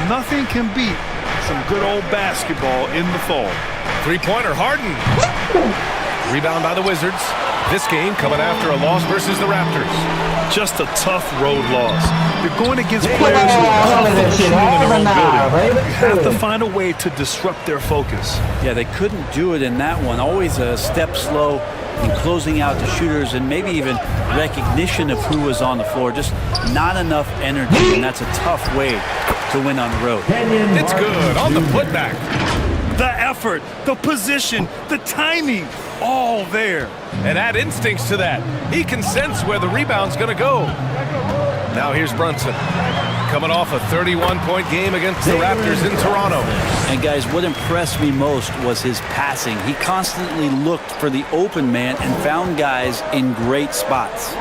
Nothing can beat some good old basketball in the fall. Three-pointer, Harden. Rebound by the Wizards. This game coming after a loss versus the Raptors. Just a tough road loss. You're going against players who are confident shooting in their own building. You have to find a way to disrupt their focus. Yeah, they couldn't do it in that one. Always a step slow in closing out the shooters and maybe even recognition of who was on the floor. Just not enough energy, and that's a tough way to win on the road. It's good on the putback. The effort, the position, the timing, all there. And add instincts to that. He can sense where the rebound's going to go. Now here's Brunson. Coming off a 31-point game against the Raptors in Toronto. And guys, what impressed me most was his passing. He constantly looked for the open man and found guys in great spots.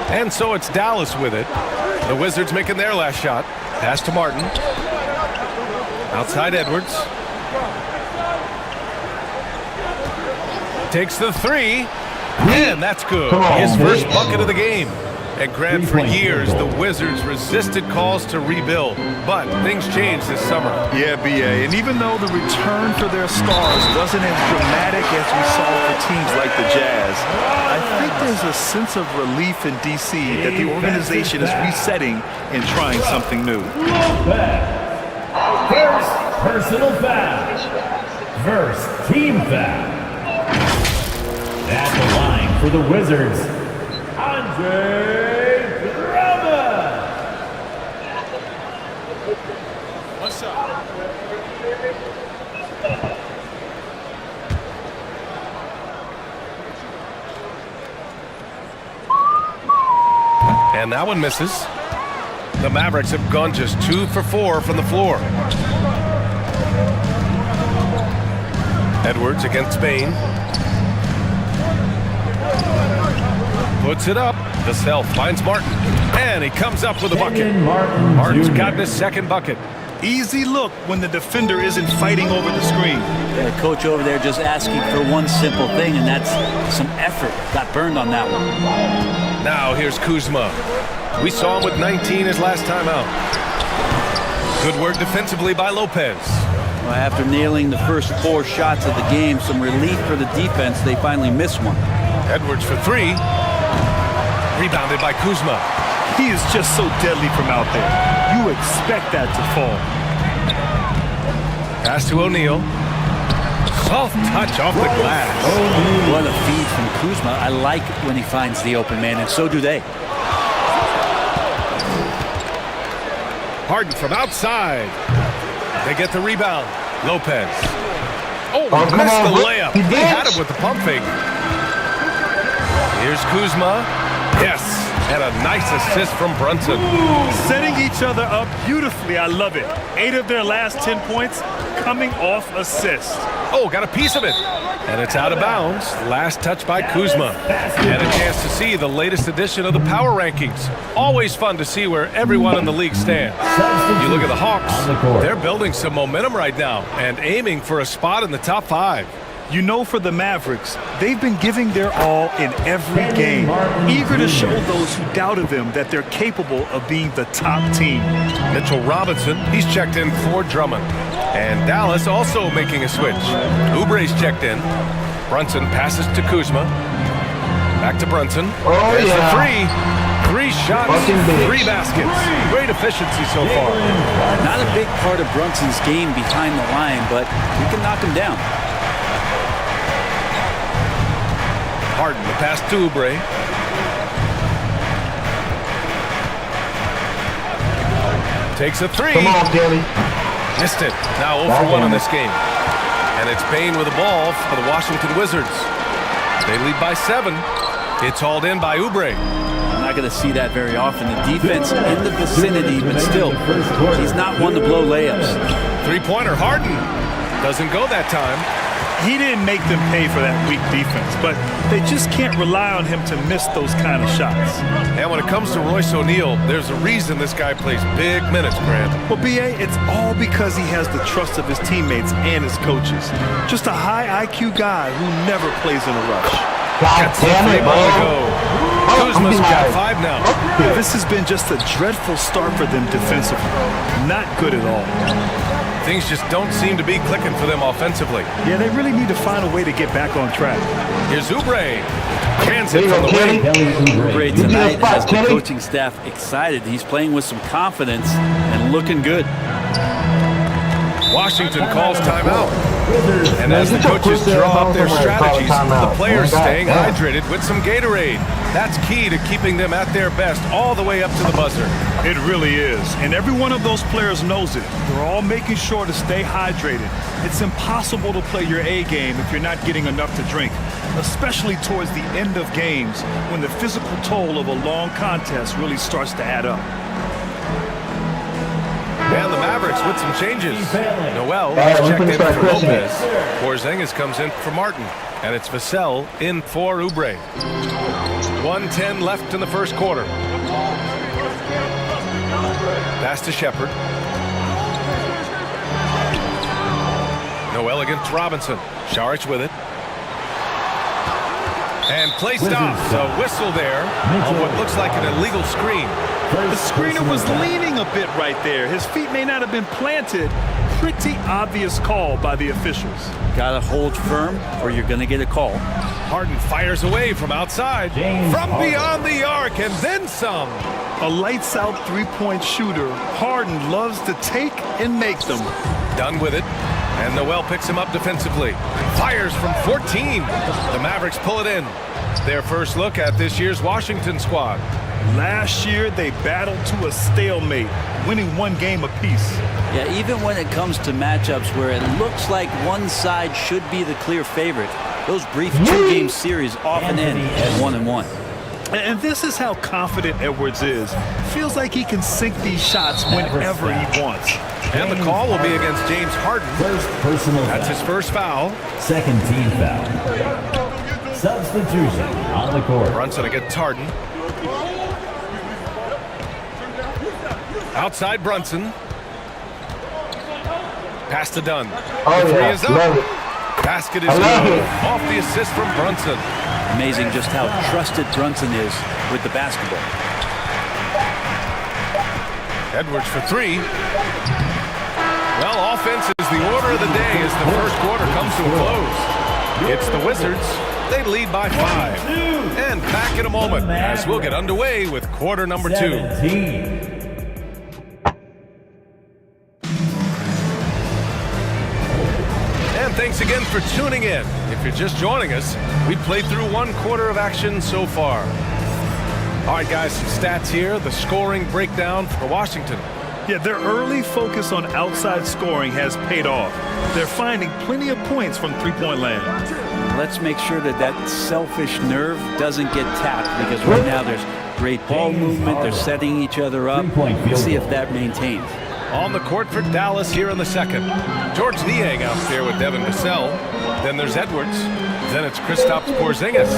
And so it's Dallas with it. The Wizards making their last shot. Pass to Martin. Outside Edwards. Takes the three. And that's good. His first bucket of the game. And Grant, for years, the Wizards resisted calls to rebuild. But things changed this summer. Yeah, B.A. And even though the return for their stars wasn't as dramatic as we saw for teams like the Jazz, I think there's a sense of relief in D.C. that the organization is resetting and trying something new. First personal foul. First team foul. At the line for the Wizards, Andre Drummond. What's up? And that one misses. The Mavericks have gone just 2 for 4 from the floor. Edwards against Spain. Puts it up. Vassell finds Martin. And he comes up with a bucket. Martin's gotten his second bucket. Easy look when the defender isn't fighting over the screen. The coach over there just asking for one simple thing, and that's some effort. Got burned on that one. Now here's Kuzma. We saw him with 19 his last time out. Good work defensively by Lopez. Well, after nailing the first 4 shots of the game, some relief for the defense. They finally missed one. Edwards for 3. Rebounded by Kuzma. He is just so deadly from out there. You expect that to fall. Pass to O'Neal. Soft touch off the glass. What a feed from Kuzma. I like when he finds the open man, and so do they. Harden from outside. They get the rebound. Lopez. Oh, missed the layup. He had him with the pump fake. Here's Kuzma. Yes, and a nice assist from Brunson. Setting each other up beautifully. I love it. 8 of their last 10 points coming off assists. Oh, got a piece of it. And it's out of bounds. Last touch by Kuzma. And a chance to see the latest edition of the power rankings. Always fun to see where everyone in the league stands. You look at the Hawks. They're building some momentum right now and aiming for a spot in the top 5. You know, for the Mavericks, they've been giving their all in every game, eager to show those who doubted them that they're capable of being the top team. Mitchell Robinson, he's checked in for Drummond. And Dallas also making a switch. Oubre's checked in. Brunson passes to Kuzma. Back to Brunson. There's the 3. 3 shots, 3 baskets. Great efficiency so far. Not a big part of Brunson's game behind the line, but he can knock him down. Harden, the pass to Oubre. Takes a 3. Come on, Danny. Missed it. Now 0 for 1 in this game. And it's Bane with the ball for the Washington Wizards. They lead by 7. It's hauled in by Oubre. I'm not going to see that very often. The defense in the vicinity, but still, he's not one to blow layups. Three-pointer, Harden. Doesn't go that time. He didn't make them pay for that weak defense, but they just can't rely on him to miss those kind of shots. And when it comes to Royce O'Neal, there's a reason this guy plays big minutes, Grant. Well, B.A., it's all because he has the trust of his teammates and his coaches. Just a high IQ guy who never plays in a rush. God damn it, ball to go. Kuzma's got 5 now. Yeah, this has been just a dreadful start for them defensively. Not good at all. Things just don't seem to be clicking for them offensively. Yeah, they really need to find a way to get back on track. Here's Oubre. Cans it from the wing. Oubre tonight has the coaching staff excited. He's playing with some confidence and looking good. Washington calls timeout. And as the coaches draw up their strategies, the players staying hydrated with some Gatorade. That's key to keeping them at their best all the way up to the buzzer. It really is. And every one of those players knows it. They're all making sure to stay hydrated. It's impossible to play your A game if you're not getting enough to drink, especially towards the end of games when the physical toll of a long contest really starts to add up. And the Mavericks with some changes. Noel is checked in for Lopez. Porzingis comes in for Martin. And it's Vassell in for Oubre. 1:10 left in the first quarter. Pass to Shepherd. Noel against Robinson. Saric with it. And play stops. A whistle there on what looks like an illegal screen. The screener was leaning a bit right there. His feet may not have been planted. Pretty obvious call by the officials. Got to hold firm or you're going to get a call. Harden fires away from outside. From beyond the arc and then some. A lights-out three-point shooter. Harden loves to take and make them. Done with it. And Noel picks him up defensively. Fires from 14. The Mavericks pull it in. Their first look at this year's Washington squad. Last year, they battled to a stalemate, winning one game apiece. Yeah, even when it comes to matchups where it looks like one side should be the clear favorite, those brief two-game series often end at 1-1. And this is how confident Edwards is. Feels like he can sink these shots whenever he wants. And the call will be against James Harden. That's his first foul. Second team foul. Substitution on the court. Brunson against Harden. Outside Brunson. Pass to Dunn. The three is up. Basket is good. Off the assist from Brunson. Amazing just how trusted Brunson is with the basketball. Edwards for 3. Well, offense is the order of the day as the first quarter comes to a close. It's the Wizards. They lead by 5. And back in a moment as we'll get underway with quarter number 2. 17. And thanks again for tuning in. If you're just joining us, we've played through one quarter of action so far. All right, guys, some stats here. The scoring breakdown for Washington. Yeah, their early focus on outside scoring has paid off. They're finding plenty of points from three-point land. Let's make sure that that selfish nerve doesn't get tapped because right now there's great ball movement. They're setting each other up. We'll see if that maintains. On the court for Dallas here in the second. George Niang out there with Devin Vassell. Then there's Edwards. Then it's Kristaps Porzingis.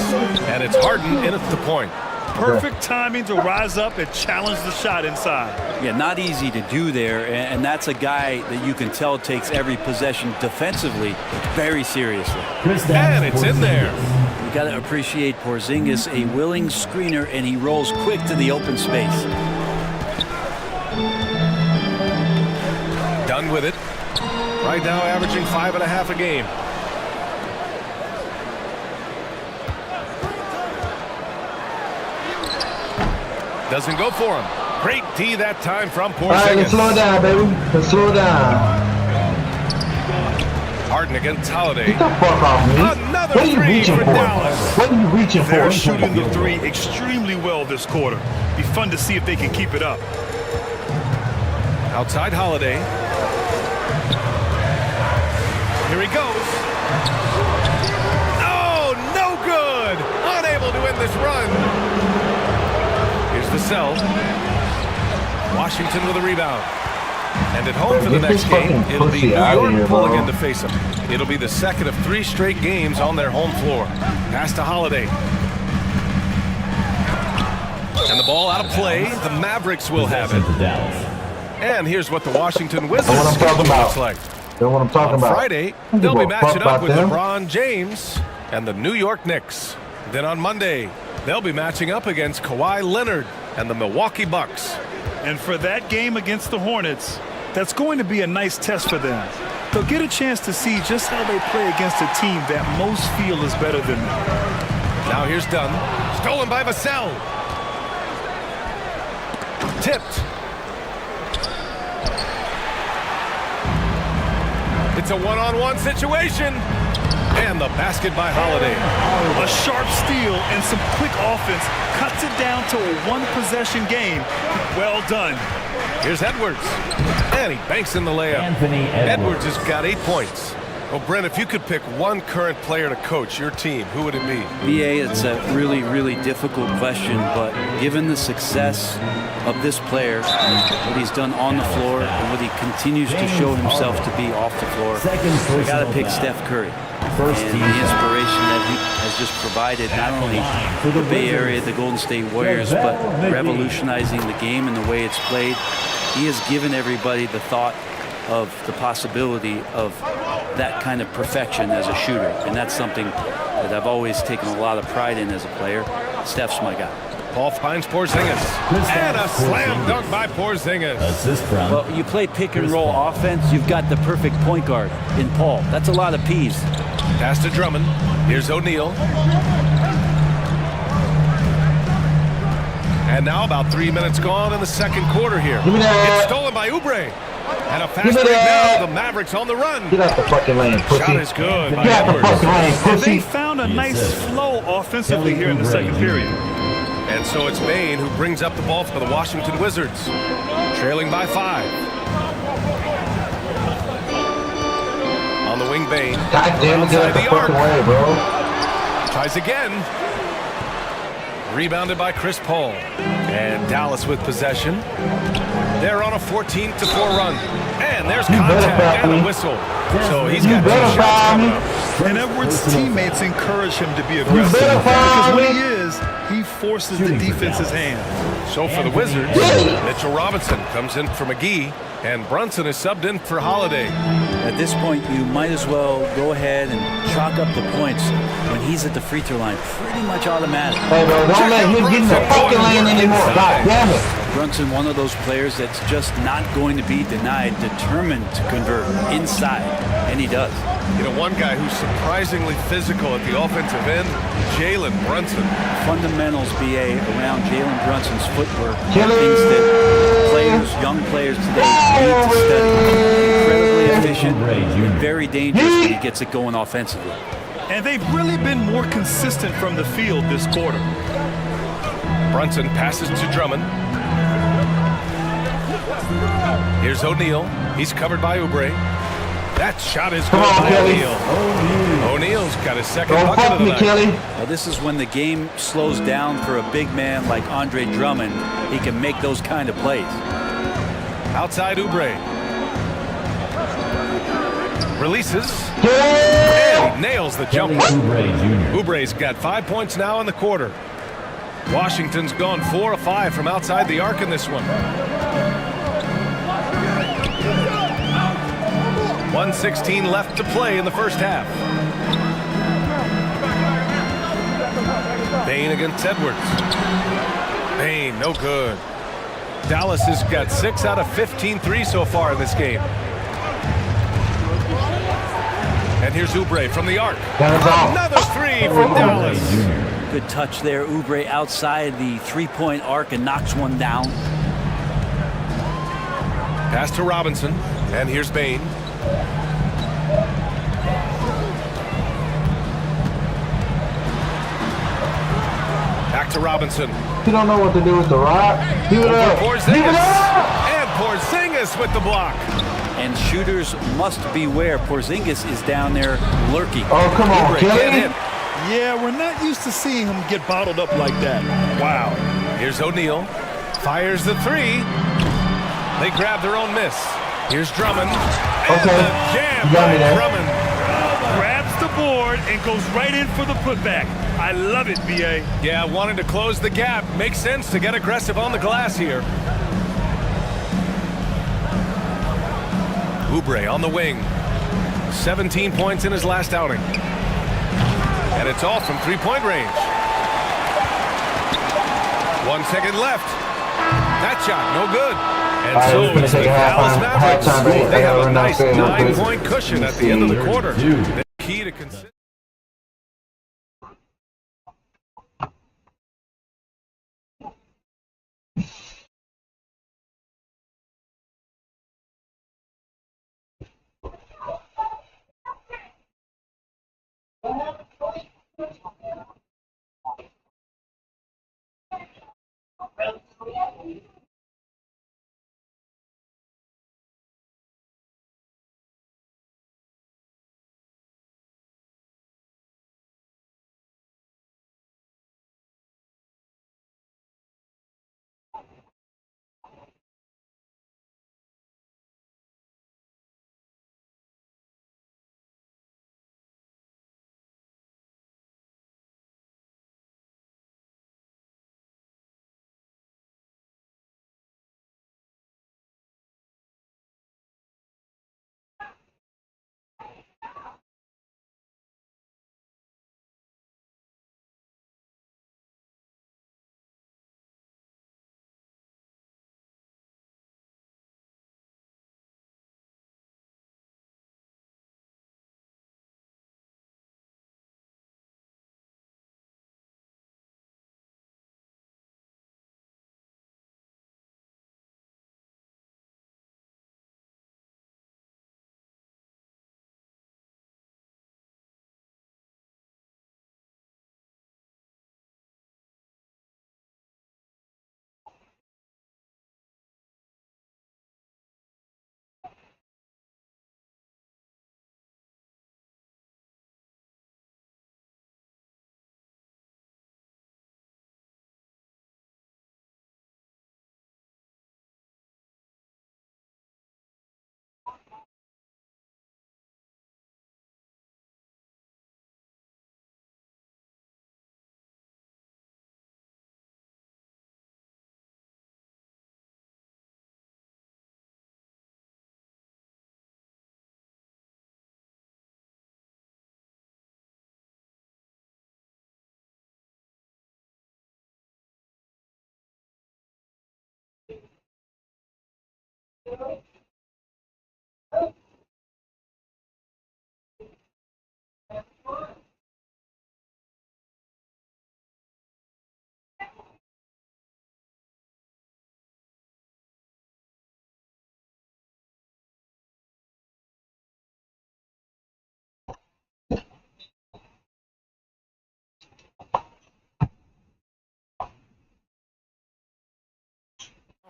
And it's Harden in at the point. Perfect timing to rise up and challenge the shot inside. Yeah, not easy to do there, and that's a guy that you can tell takes every possession defensively very seriously. And it's in there. You got to appreciate Porzingis, a willing screener, and he rolls quick to the open space. Done with it. Right now averaging 5.5 a game. Doesn't go for him. Great D that time from Porzingis. All right, let's slow down, baby. Let's slow down. Harden against Holiday. Get the fuck off me. Another What are you three reaching for for? Dallas. What are you reaching for? They're shooting the three extremely well this quarter. Be fun to see if they can keep it up. Outside Holiday. Here he goes. Oh, no good. Unable to win this run. Here's Vassell. Washington with a rebound. And at home for the next game, it'll be New York pulling in to face them. It'll be the second of 3 straight games on their home floor. Pass to Holiday. And the ball out of play. The Mavericks will have it. And here's what the Washington Wizards schedule looks like. That's what I'm talking On about. Friday, Don't they'll give be a matching fuck up with about them. LeBron James and the New York Knicks. Then on Monday, They'll be matching up against Kawhi Leonard and the Milwaukee Bucks. And for that game against the Hornets, that's going to be a nice test for them. They'll get a chance to see just how they play against a team that most feel is better than them. Now here's Dunn. Stolen by Vassell. Tipped. It's a one-on-one situation. And the basket by Holiday. A sharp steal and some quick offense cuts it down to a one-possession game. Well done. Here's Edwards. And he banks in the layup. Anthony Edwards has got 8 points. Well, Brent, if you could pick one current player to coach your team, who would it be? BA, it's a really, really difficult question, but given the success of this player, what he's done on the floor, and what he continues to show himself to be off the floor, I got to pick Steph Curry. And the inspiration that he has just provided, not only for the Bay Area, the Golden State Warriors, but revolutionizing the game and the way it's played. He has given everybody the thought of the possibility of that kind of perfection as a shooter. And that's something that I've always taken a lot of pride in as a player. Steph's my guy. Paul finds Porzingis. And a slam dunk by Porzingis. Assist from. Well, you play pick and roll offense, you've got the perfect point guard in Paul. That's a lot of P's. Pass to Drummond. Here's O'Neal. And now about 3 minutes gone in the second quarter here. Give me that. It's stolen by Oubre. And a fast Give me break that. now. The Mavericks on the run. Get out the fucking lane, pussy. Shot is good by Get out the Edwards. fucking lane, And they pussy. found a nice flow offensively here in the second period. And so it's Bane who brings up the ball for the Washington Wizards. Trailing by 5. On the wing, Bane. God damn it, get out the fucking way, bro. Tries again. Rebounded by Chris Paul. And Dallas with possession. They're on a 14-4 run. And there's contact and a whistle. So he's got 2 better shots foul coming me. up. And Edwards' teammates encourage him to be aggressive. better foul Because when me. he is, he forces the defense's hand. So for the Wizards, Mitchell Robinson comes in for McGee. And Brunson is subbed in for Holiday. At this point, you might as well go ahead and chalk up the points when he's at the free throw line. Pretty much automatic. Hey, bro, don't let him get in the fucking lane anymore. God damn it. Brunson, one of those players that's just not going to be denied, determined to convert inside, and he does. You know, one guy who's surprisingly physical at the offensive end, Jalen Brunson. Fundamentals, BA, around Jalen Brunson's footwork, Kill him. things that players, young players today need to study. Incredibly efficient, but very dangerous when he gets it going offensively. And they've really been more consistent from the field this quarter. Brunson passes to Drummond. Here's O'Neal. He's covered by Oubre. That shot is good Come on, by Kelly. O'Neal. O'Neal's got his second Don't bucket fuck of the me, night. Kelly. Now, this is when the game slows down for a big man like Andre Drummond. He can make those kind of plays. Outside Oubre. Releases. Yeah. And he nails the jumper. Oubre Jr. Oubre's got 5 points now in the quarter. Washington's gone 4 of 5 from outside the arc in this one. 1:16 left to play in the first half. Bane against Edwards. Bane, no good. Dallas has got 6 out of 15 threes so far in this game. And here's Oubre from the arc. That was all. Another 3 from Dallas. Jr. Good touch there. Oubre outside the three-point arc and knocks one down. Pass to Robinson. And here's Bane. Back to Robinson. You don't know what to do with the rock. Give it up. Give Porzingis. it up. And Porzingis with the block. And shooters must beware. Porzingis is down there lurking. Oh, come on, Oubre can't Kelly. hit. Yeah, we're not used to seeing him get bottled up like that. Wow. Here's O'Neal. Fires the 3. They grab their own miss. Here's Drummond. And Okay. the jam You got me by there. Drummond. Grabs the board and goes right in for the putback. I love it, B.A. Yeah, wanting to close the gap. Makes sense to get aggressive on the glass here. Oubre on the wing. 17 points in his last outing. And it's all from three-point range. 1 second left. That shot, no good. And All right, so we're gonna it's the take a Dallas Mavericks. halftime break. They I gotta have a run nice downstairs real quick. 9-point cushion at the end of the quarter. The key to consider.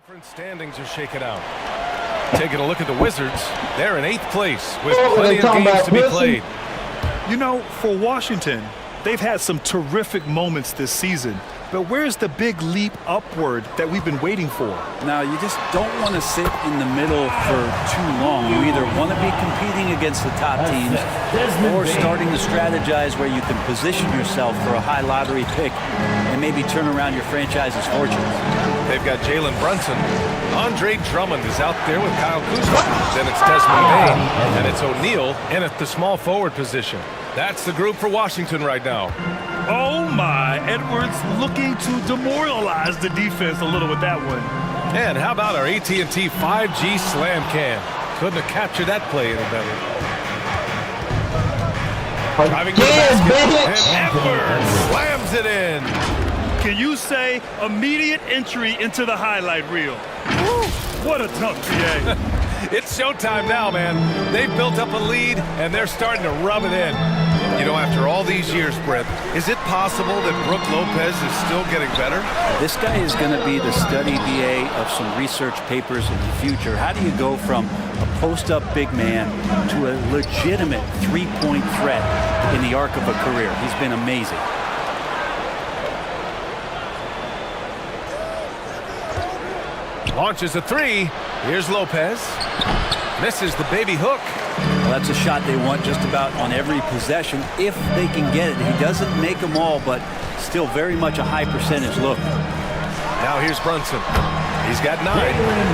Conference standings are shaken out. Taking a look at the Wizards, they're in 8th place with plenty of games to be played. You know, for Washington, they've had some terrific moments this season. But where's the big leap upward that we've been waiting for? Now, you just don't want to sit in the middle for too long. You either want to be competing against the top teams or starting to strategize where you can position yourself for a high lottery pick and maybe turn around your franchise's fortunes. They've got Jalen Brunson. Andre Drummond is out there with Kyle Kuzma. Then it's Desmond Bain, and it's O'Neal in at the small forward position. That's the group for Washington right now. Oh my, Edwards looking to demoralize the defense a little with that one. And how about our AT&T 5G slam cam? Couldn't have captured that play any better. Driving to the basket, and Edwards slams it in. Can you say immediate entry into the highlight reel? Woo, what a tough GA. It's showtime now, man. They've built up a lead, and they're starting to rub it in. You know, after all these years, Brett, is it possible that Brook Lopez is still getting better? This guy is going to be the study BA of some research papers in the future. How do you go from a post-up big man to a legitimate three-point threat in the arc of a career? He's been amazing. Launches a three. Here's Lopez. Misses the baby hook. Well, that's a shot they want just about on every possession if they can get it. He doesn't make them all, but still very much a high percentage look. Now here's Brunson. He's got 9.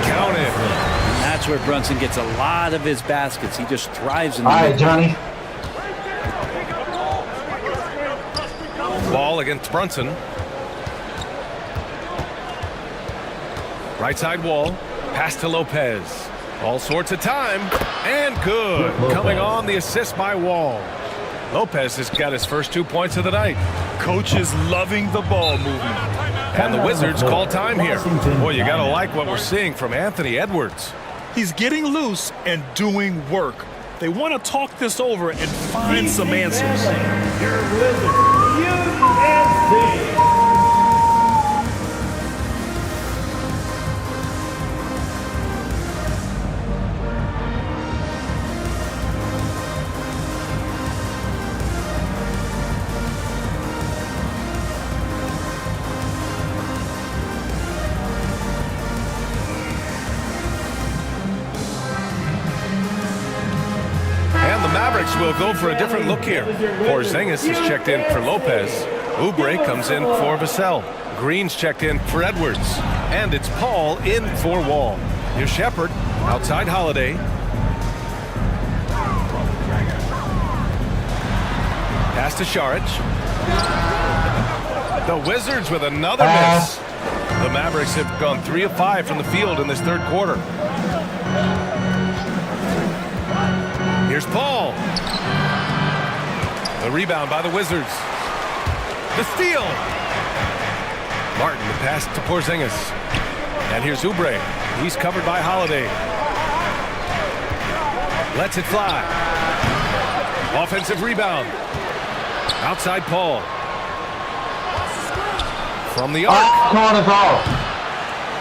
Count it. And that's where Brunson gets a lot of his baskets. He just thrives in the All right, Johnny. Ball against Brunson. Right side wall. Pass to Lopez. All sorts of time. And good. Coming on the assist by Wall. Lopez has got his first 2 points of the night. Coach is loving the ball movement. And the Wizards call time here. Boy, you got to like what we're seeing from Anthony Edwards. He's getting loose and doing work. They want to talk this over and find some answers. Your Wizards, UNC. Will go for a different look here. Porzingis is checked in for Lopez. Oubre comes in for Vassell. Green's checked in for Edwards. And it's Paul in for Wall. Here's Shepard outside Holiday. Pass to Šarić. The Wizards with another miss. The Mavericks have gone 3 of 5 from the field in this third quarter. Here's Paul. The rebound by the Wizards. The steal. Martin, the pass to Porzingis. And here's Oubre. He's covered by Holiday. Lets it fly. Offensive rebound. Outside Paul. From the arc. Corner's off.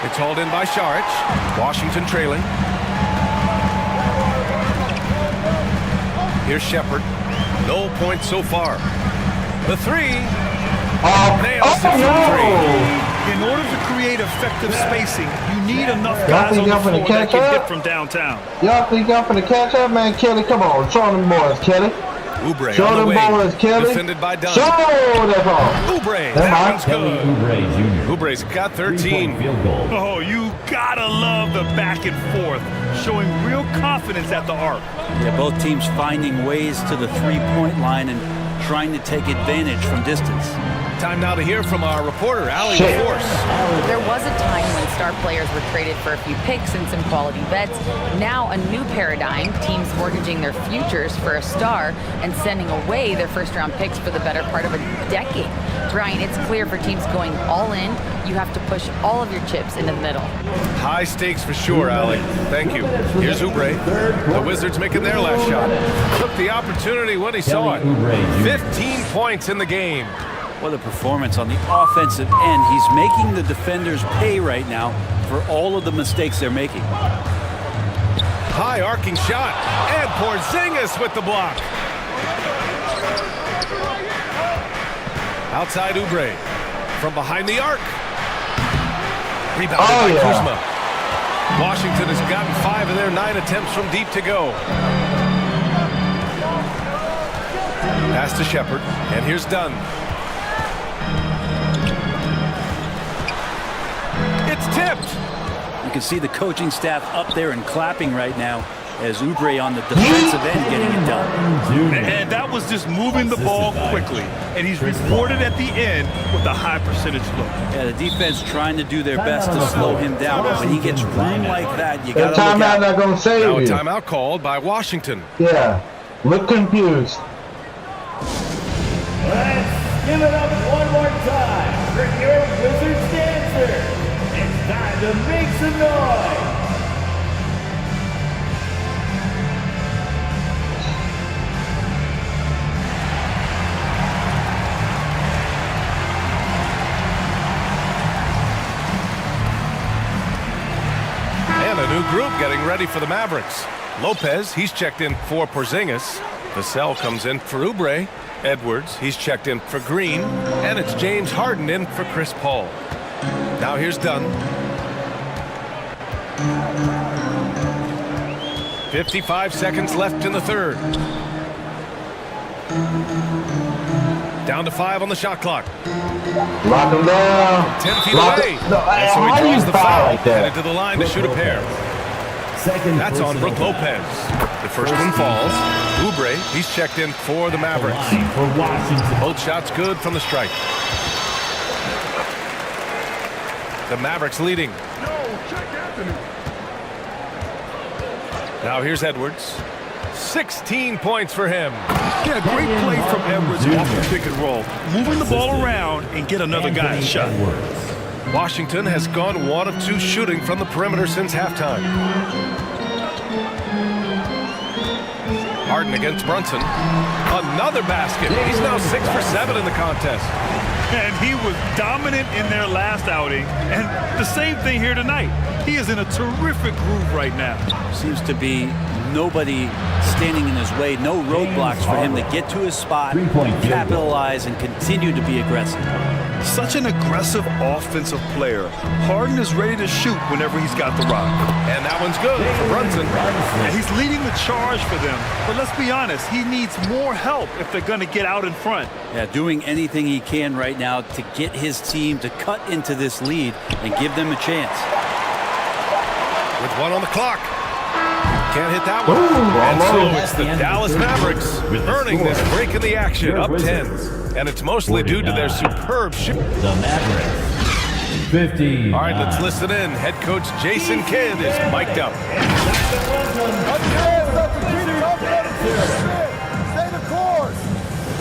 It's hauled in by Šarić. Washington trailing. Here's Shepard. No points so far. The three. Nails it from 3. In order to create effective spacing, you need enough guys on the floor that can hit from downtown. Y'all think y'all finna catch up, man? Kelly, come on. Show them boys, Kelly. Oubre Show on the them wing. boys, Kelly. Defended by Dunn. Show that ball. Oubre. That's That one's Kelly good. Oubre Jr. Oubre's got 13. Field goal. Oh, you gotta love the back and forth, showing real confidence at the arc. Yeah, both teams finding ways to the three-point line and trying to take advantage from distance. Time now to hear from our reporter, Allie Shit. Force. There was a time when star players were traded for a few picks and some quality vets. Now a new paradigm, teams mortgaging their futures for a star and sending away their first-round picks for the better part of a decade. Brian, it's clear for teams going all in, you have to push all of your chips into the middle. High stakes for sure, Allie. Thank you. Here's Oubre. The Wizards making their last shot. Took the opportunity when he saw it. 15 points in the game. What a performance on the offensive end. He's making the defenders pay right now for all of the mistakes they're making. High arcing shot. And Porzingis with the block. Outside Oubre. From behind the arc. Rebounded by Kuzma. Washington has gotten 5 of their 9 attempts from deep to go. Pass to Shepard. And here's Dunn. It's tipped. You can see the coaching staff up there and clapping right now as Oubre on the defensive end getting it done. And that was just moving the ball quickly. And he's rewarded at the end with a high percentage look. Yeah, the defense trying to do their best to slow him down, but when he gets room like that, you got to look Timeout out. not gonna save Now a you. timeout called by Washington. Yeah. Look confused. Let's give it up one more time for your Wizards dancer. It's time to make some noise. And a new group getting ready for the Mavericks. Lopez, he's checked in for Porzingis. Vassell comes in for Oubre. Edwards, he's checked in for Green. And it's James Harden in for Chris Paul. Now here's Dunn. 55 seconds left in the third. Down to 5 on the shot clock. Lock him down. 10 feet Lock away. it- No, And so how he do you draws the foul foul. like that? Headed to the line to shoot a pair. Second That's on personal Brook Lopez. The first one falls. Oubre, he's checked in for the Mavericks. line for Washington. Both shots good from the strike. The Mavericks leading. Now here's Edwards. 16 points for him. Yeah, great play from Edwards off the pick and roll. Moving the ball around and get another guy a shot. Washington has gone 1 of 2 shooting from the perimeter since halftime. Harden against Brunson. Another basket. He's now 6 for 7 in the contest. And he was dominant in their last outing. And the same thing here tonight. He is in a terrific groove right now. Seems to be nobody standing in his way, no roadblocks for him to get to his spot, capitalize, and continue to be aggressive. Such an aggressive offensive player. Harden is ready to shoot whenever he's got the rock. And that one's good for Brunson. And he's leading the charge for them. But let's be honest, he needs more help if they're going to get out in front. Yeah, doing anything he can right now to get his team to cut into this lead and give them a chance. With 1 on the clock. Can't hit that one. And so it's the Dallas Mavericks earning this break in the action, up 10. And it's mostly due to their superb shooting. The Mavericks. 50. All right, let's listen in. Head coach Jason Kidd is mic'd up.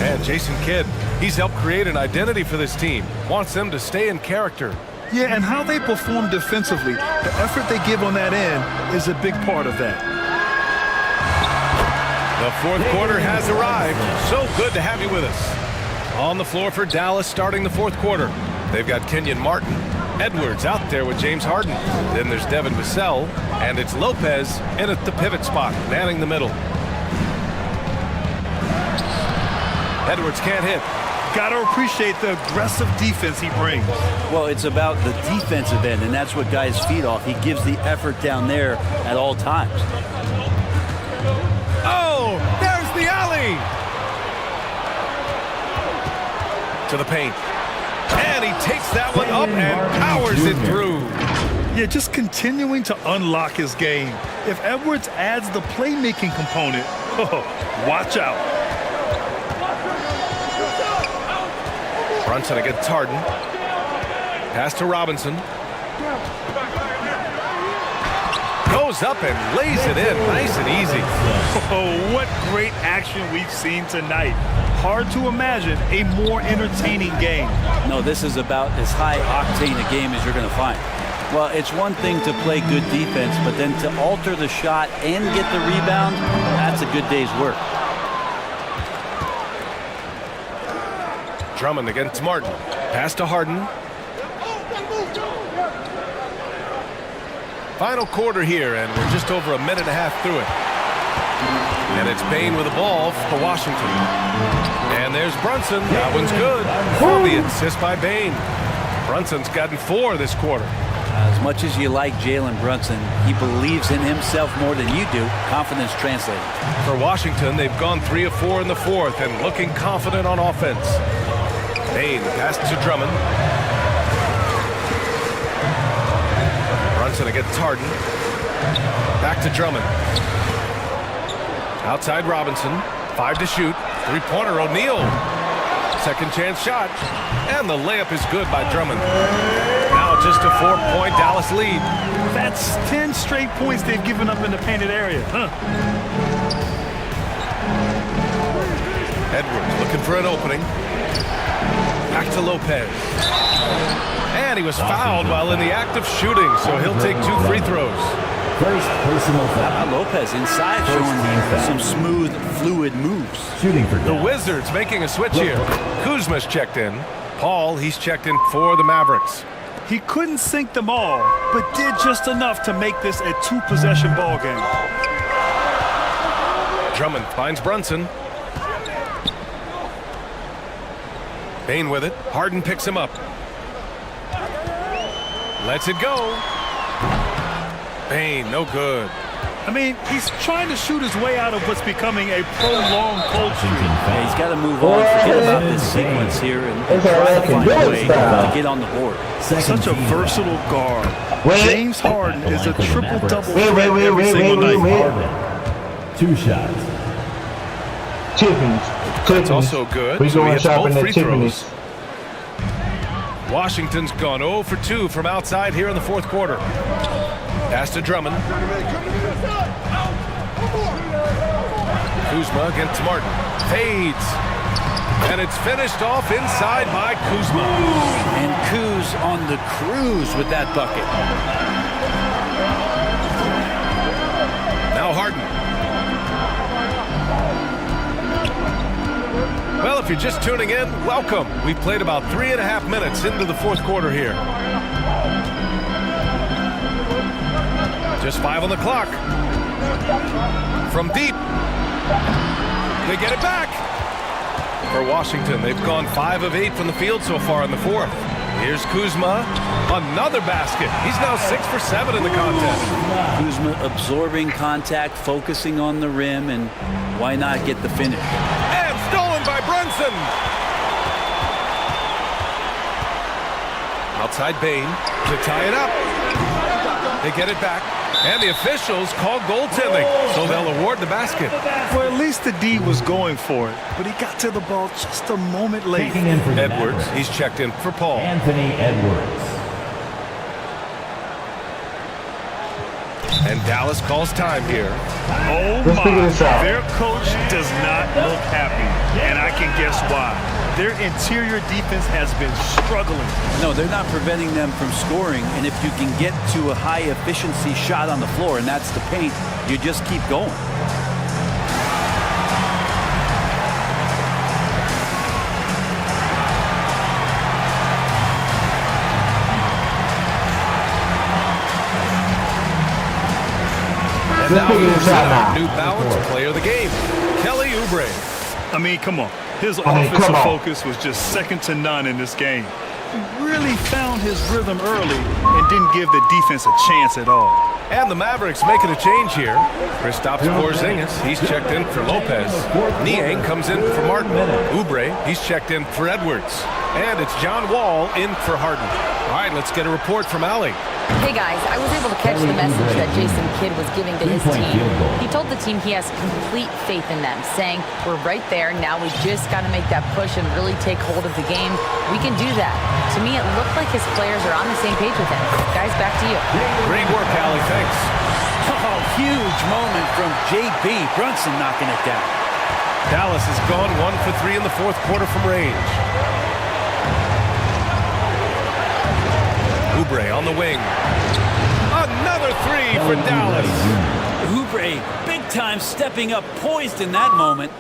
And Jason Kidd, he's helped create an identity for this team. Wants them to stay in character. Yeah, and how they perform defensively, the effort they give on that end is a big part of that. The fourth quarter has arrived. So good to have you with us. On the floor for Dallas starting the fourth quarter. They've got Kenyon Martin. Edwards out there with James Harden. Then there's Devin Vassell. And it's Lopez in at the pivot spot, manning the middle. Edwards can't hit. Got to appreciate the aggressive defense he brings. Well, it's about the defensive end, and that's what guys feed off. He gives the effort down there at all times. Oh, there's the alley. To the paint. And he takes that one up and powers it through. Yeah, just continuing to unlock his game. If Edwards adds the playmaking component, watch out. Brunson against Harden. Pass to Robinson. Goes up and lays it in nice and easy. Oh, what great action we've seen tonight. Hard to imagine a more entertaining game. No, this is about as high octane a game as you're going to find. Well, it's one thing to play good defense, but then to alter the shot and get the rebound, that's a good day's work. Drummond against Martin. Pass to Harden. Final quarter here, and we're just over a minute and a half through it. And it's Bane with the ball for Washington. And there's Brunson. That one's good. For the assist by Bane. Brunson's gotten 4 this quarter. As much as you like Jalen Brunson, he believes in himself more than you do. Confidence translated. For Washington, they've gone 3 of 4 in the fourth and looking confident on offense. Bane pass to Drummond. Brunson against Harden. Back to Drummond. Outside Robinson. 5 to shoot. 3-pointer O'Neal. Second chance shot. And the layup is good by Drummond. Now just a 4-point Dallas lead. That's 10 straight points they've given up in the painted area. Edwards looking for an opening. Back to Lopez. And he was fouled while in the act of shooting, so he'll take 2 free throws. First personal foul. Lopez inside showing some smooth, fluid moves. Shooting for The Dallas. Wizards making a switch here. Kuzma's checked in. Paul, he's checked in for the Mavericks. He couldn't sink them all, but did just enough to make this a 2-possession ball game. Drummond finds Brunson. Bane with it. Harden picks him up. Lets it go. Bane, no good. I mean, he's trying to shoot his way out of what's becoming a prolonged cold streak. Yeah, he's got to move on, forget about this sequence here, and try to find a way to get on the board. Such a versatile guard. James Harden is a triple-double threat Wait, every single night. Harden. 2 shots. That's also good. We So he going hits shopping both at free Tiffany's. throws. Washington's gone 0 for 2 from outside here in the fourth quarter. Pass to Drummond. Kuzma against Martin. Fades. And it's finished off inside by Kuzma. And Kuz on the cruise with that bucket. Now Harden. Well, if you're just tuning in, welcome. We've played about 3.5 minutes into the fourth quarter here. Just 5 on the clock. From deep. They get it back. For Washington, they've gone 5 of 8 from the field so far in the fourth. Here's Kuzma. Another basket. He's now 6 for 7 in the contest. Kuzma absorbing contact, focusing on the rim, and why not get the finish? And stolen by Brunson. Outside Bain to tie it up. They get it back. And the officials call goaltending, so they'll award the basket. Well, at least the D was going for it, but he got to the ball just a moment late. Checking in for the Edwards, Mavericks, he's checked in for Paul. Anthony Edwards. And Dallas calls time here. Oh Let's figure my, this out. their coach does not look happy, and I can guess why. Their interior defense has been struggling. No, they're not preventing them from scoring, and if you can get to a high efficiency shot on the floor, and that's the paint, you just keep going. And now figure this here's out our now. New Balance player of the game, Kelly Oubre. I mean, come on. His I mean, offensive come on. focus was just second to none in this game. He really found his rhythm early and didn't give the defense a chance at all. And the Mavericks making a change here. Kristaps Porzingis, he's checked in for Lopez. Niang comes in for Martin. Oubre, he's checked in for Edwards. And it's John Wall in for Harden. All right, let's get a report from Allie. Hey guys, I was able to catch the message that Jason Kidd was giving to his Three-point team. field goal. He told the team he has complete faith in them, saying, we're right there, now we just got to make that push and really take hold of the game. We can do that. To me, it looked like his players are on the same page with him. Guys, back to you. Great work, Allie, thanks. Oh, huge moment from JB. Brunson knocking it down. Dallas has gone 1 for 3 in the fourth quarter from range. Oubre on the wing. Another 3 for Dallas. Oubre, big time stepping up, poised in that moment.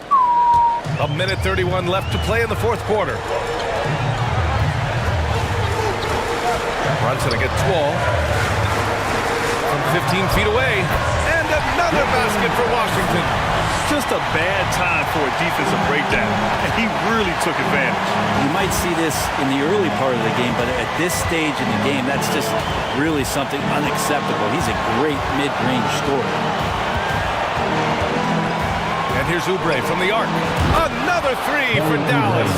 1:31 left to play in the fourth quarter. Brunson against Wall. From 15 feet away. And another basket for Washington. Just a bad time for a defensive breakdown, and he really took advantage. You might see this in the early part of the game, but at this stage in the game, that's just really something unacceptable. He's a great mid-range scorer. And here's Oubre from the arc. Another 3 for Dallas.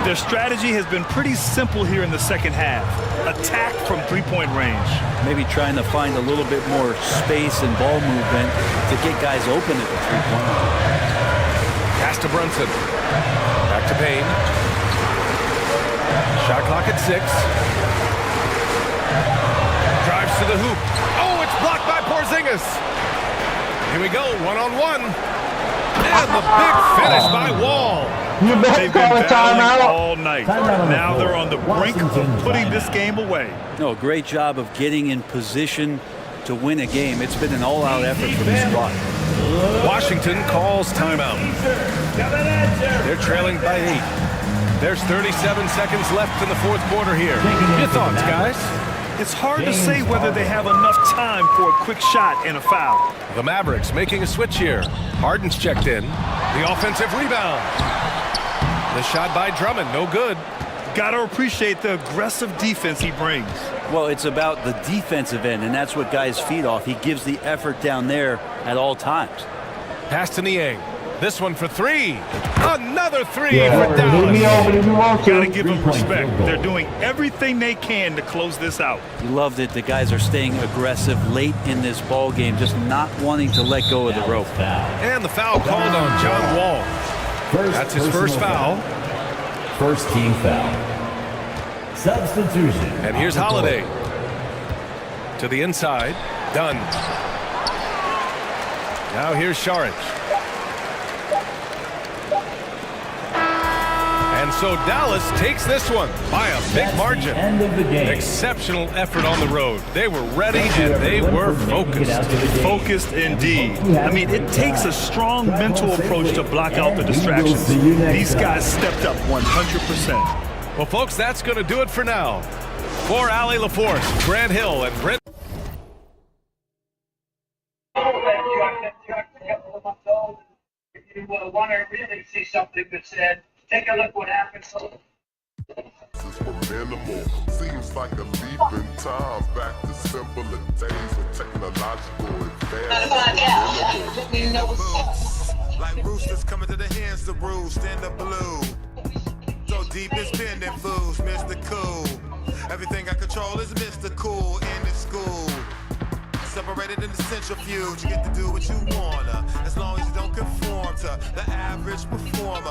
Their strategy has been pretty simple here in the second half. Attack from three-point range. Maybe trying to find a little bit more space and ball movement to get guys open at the three-point. Pass to Brunson. Back to Payne. Shot clock at 6. Drives to the hoop. Oh, it's blocked by Porzingis. Here we go, one-on-one. And the big finish by Wall. You better They've been call a battling timeout. all night. Timeout on the Now they're floor. on the brink of Washington putting this timeout. game away. No, great job of getting in position to win a game. It's been an all-out effort from the squad. Washington calls timeout. They're trailing by 8. There's 37 seconds left in the fourth quarter here. Your thoughts, guys? It's hard to say whether they have enough time for a quick shot and a foul. The Mavericks making a switch here. Harden's checked in. The offensive rebound. The shot by Drummond, no good. Gotta appreciate the aggressive defense he brings. Well, it's about the defensive end, and that's what guys feed off. He gives the effort down there at all times. Pass to Niang. This one for 3. Another 3 Yeah, for leave me Dallas. open if you want to. Gotta give them Three-point respect. field goal. They're doing everything they can to close this out. You love that the guys are staying aggressive late in this ball game, just not wanting to let go of the rope. And the foul called on John Wall. That's his first foul. First team foul. Substitution. And here's Holiday. To the inside. Dunn. Now here's Saric. And so Dallas takes this one by a big margin. End of the game. Exceptional effort on the road. They were ready and they were focused. Focused indeed. I mean, it takes a strong mental approach to block out the distractions. These guys stepped up 100%. Well, folks, that's going to do it for now. For Allie LaForce, Grant Hill, and Brent. If you want to really see something that's said, take a look what happened. For minimal, seems like a leap in time back to simpler days of technological advances. Like roosters coming to the hands to roost in the blue. So deep it's been them fools, Mr. Cool. Everything I control is Mr. Cool in the school. Separated in the centrifuge, you get to do what you wanna, as long as you don't conform to the average performer.